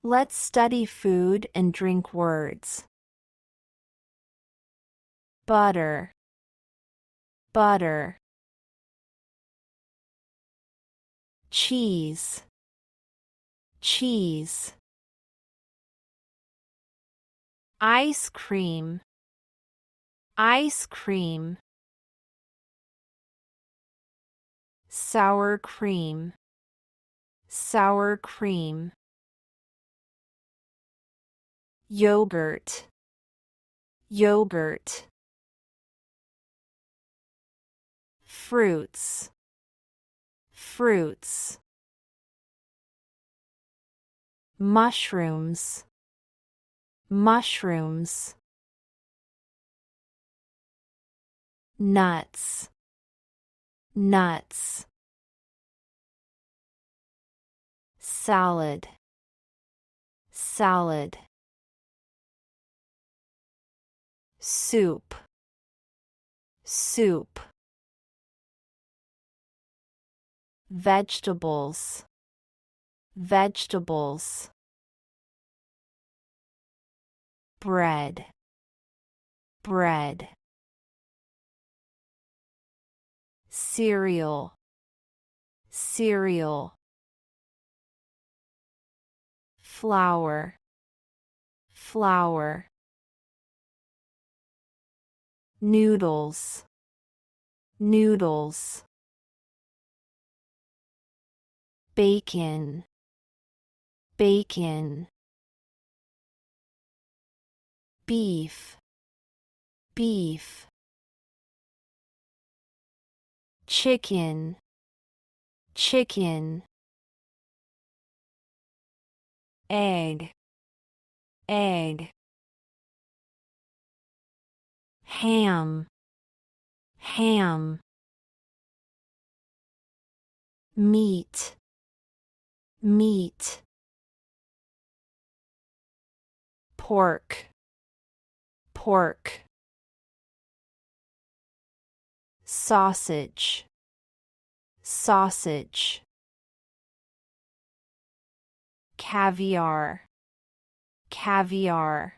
Let's study food and drink words. Butter, butter. Cheese, cheese. Ice cream, ice cream. Sour cream, sour cream. Yogurt, yogurt. Fruits, fruits. Mushrooms, mushrooms. Nuts, nuts. Salad, salad. Soup, soup. Vegetables, vegetables. Bread, bread. Cereal, cereal. Flour, flour. Noodles, noodles. Bacon, bacon. Beef, beef. Chicken, chicken. Egg, egg. Ham, ham. Meat, meat. Pork, pork. Sausage, sausage. Caviar, caviar.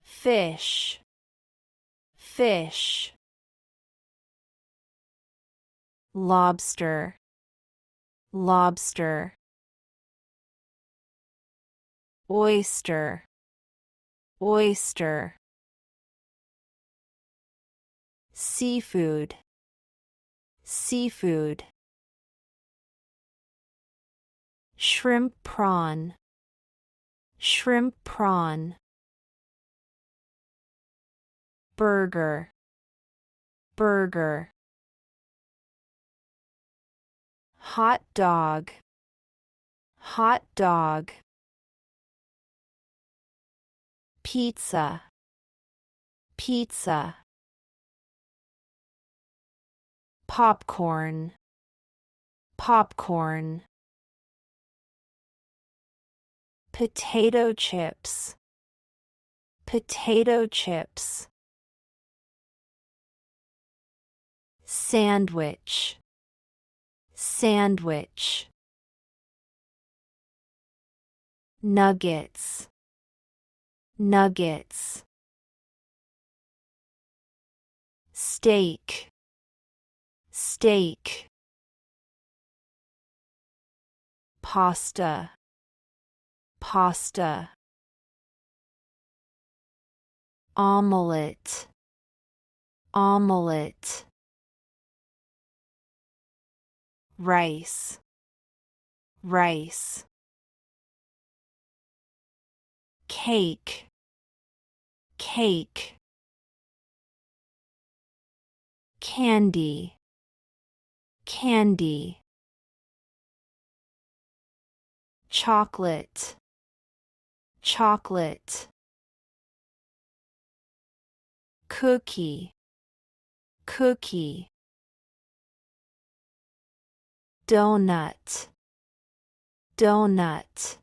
Fish, fish. Lobster, lobster. Oyster, oyster. Seafood, seafood. Shrimp prawn, shrimp prawn. Burger, burger. Hot dog, hot dog. Pizza, pizza. Popcorn, popcorn. Potato chips, potato chips. Sandwich, sandwich. Nuggets, nuggets. Steak, steak. Pasta, pasta. Omelette, omelette. Rice, rice. Cake, cake. Candy, candy. Chocolate, chocolate. Cookie, cookie. Donut, donut.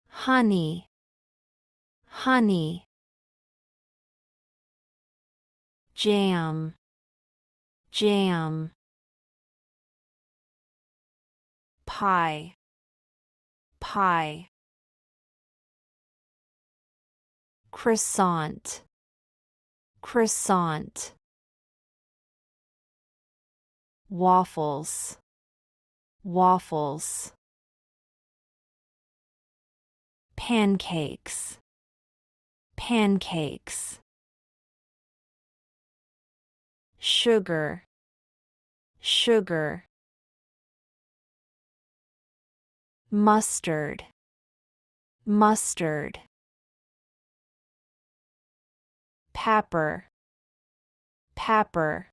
Honey, honey. Jam, jam. pie, pie. Croissant, croissant. Waffles, waffles. Pancakes, pancakes. Sugar, sugar. Mustard, mustard. Pepper, pepper.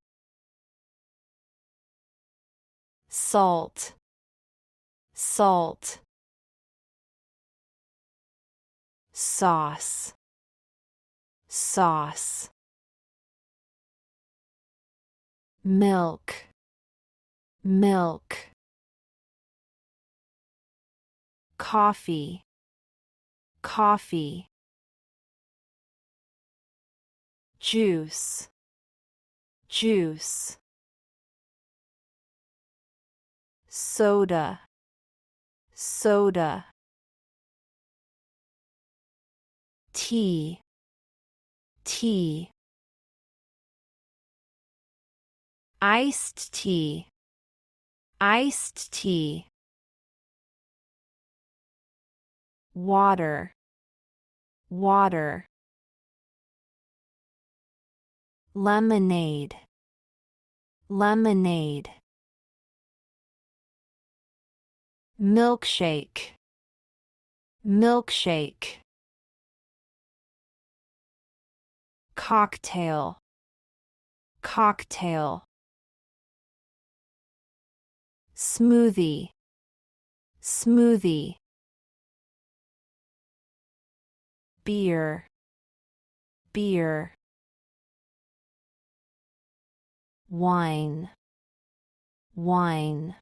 Salt, salt. Sauce, sauce. Milk, milk. Coffee, coffee. Juice, juice. Soda, soda. Tea, tea. Iced tea, iced tea. Water, water. Lemonade, lemonade. Milkshake, milkshake. Cocktail, cocktail. Smoothie, smoothie. Beer, beer. Wine, wine.